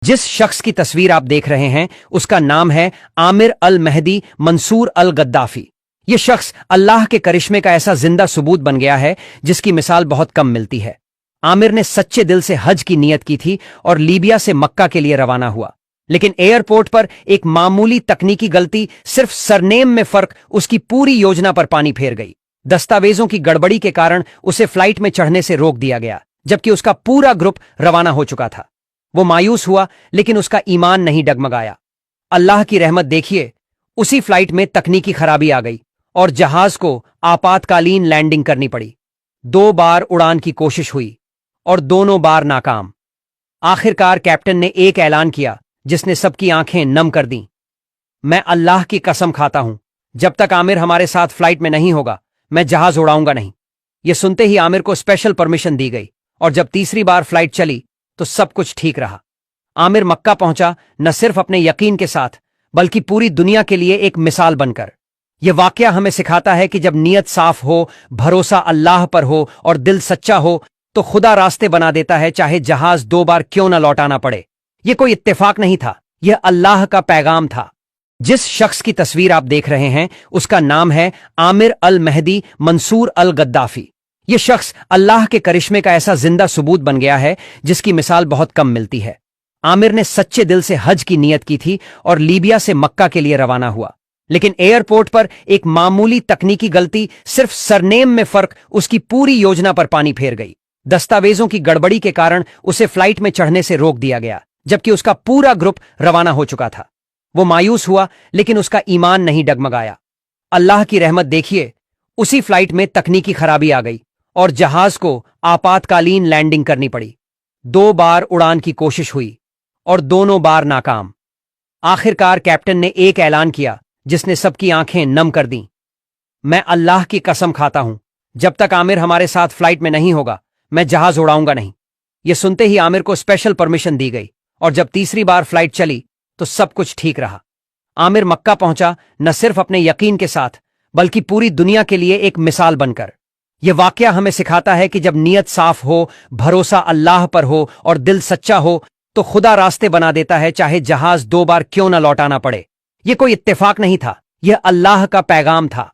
जिस शख्स की तस्वीर आप देख रहे हैं उसका नाम है आमिर अल महदी मंसूर अल गद्दाफी। यह शख्स अल्लाह के करिश्मे का ऐसा जिंदा सबूत बन गया है जिसकी मिसाल बहुत कम मिलती है। आमिर ने सच्चे दिल से हज की नीयत की थी और लीबिया से मक्का के लिए रवाना हुआ, लेकिन एयरपोर्ट पर एक मामूली तकनीकी गलती, सिर्फ सरनेम में फर्क, उसकी पूरी योजना पर पानी फेर गई। दस्तावेजों की गड़बड़ी के कारण उसे फ्लाइट में चढ़ने से रोक दिया गया, जबकि उसका पूरा ग्रुप रवाना हो चुका था। वो मायूस हुआ, लेकिन उसका ईमान नहीं डगमगाया। अल्लाह की रहमत देखिए, उसी फ्लाइट में तकनीकी खराबी आ गई और जहाज को आपातकालीन लैंडिंग करनी पड़ी। 2 बार उड़ान की कोशिश हुई और दोनों बार नाकाम। आखिरकार कैप्टन ने एक ऐलान किया जिसने सबकी आंखें नम कर दीं। मैं अल्लाह की कसम खाता हूं, जब तक आमिर हमारे साथ फ्लाइट में नहीं होगा, मैं जहाज उड़ाऊंगा नहीं। यह सुनते ही आमिर को स्पेशल परमिशन दी गई और जब तीसरी बार फ्लाइट चली तो सब कुछ ठीक रहा। आमिर मक्का पहुंचा, न सिर्फ अपने यकीन के साथ बल्कि पूरी दुनिया के लिए एक मिसाल बनकर। यह वाकया हमें सिखाता है कि जब नीयत साफ हो, भरोसा अल्लाह पर हो और दिल सच्चा हो तो खुदा रास्ते बना देता है, चाहे जहाज 2 बार क्यों न लौटाना पड़े। यह कोई इत्तेफाक नहीं था, यह अल्लाह का पैगाम था। जिस शख्स की तस्वीर आप देख रहे हैं उसका नाम है आमिर अल महदी मंसूर अल गद्दाफी। यह शख्स अल्लाह के करिश्मे का ऐसा जिंदा सबूत बन गया है जिसकी मिसाल बहुत कम मिलती है। आमिर ने सच्चे दिल से हज की नीयत की थी और लीबिया से मक्का के लिए रवाना हुआ, लेकिन एयरपोर्ट पर एक मामूली तकनीकी गलती, सिर्फ सरनेम में फर्क, उसकी पूरी योजना पर पानी फेर गई। दस्तावेजों की गड़बड़ी के कारण उसे फ्लाइट में चढ़ने से रोक दिया गया, जबकि उसका पूरा ग्रुप रवाना हो चुका था। वो मायूस हुआ, लेकिन उसका ईमान नहीं डगमगाया। अल्लाह की रहमत देखिए, उसी फ्लाइट में तकनीकी खराबी आ गई और जहाज को आपातकालीन लैंडिंग करनी पड़ी। 2 बार उड़ान की कोशिश हुई और दोनों बार नाकाम। आखिरकार कैप्टन ने एक ऐलान किया जिसने सबकी आंखें नम कर दीं। मैं अल्लाह की कसम खाता हूं, जब तक आमिर हमारे साथ फ्लाइट में नहीं होगा, मैं जहाज उड़ाऊंगा नहीं। यह सुनते ही आमिर को स्पेशल परमिशन दी गई और जब तीसरी बार फ्लाइट चली तो सब कुछ ठीक रहा। आमिर मक्का पहुंचा, न सिर्फ अपने यकीन के साथ बल्कि पूरी दुनिया के लिए एक मिसाल बनकर। यह वाकया हमें सिखाता है कि जब नीयत साफ हो, भरोसा अल्लाह पर हो और दिल सच्चा हो तो खुदा रास्ते बना देता है, चाहे जहाज 2 बार क्यों न लौटाना पड़े। यह कोई इत्तेफाक नहीं था, यह अल्लाह का पैगाम था।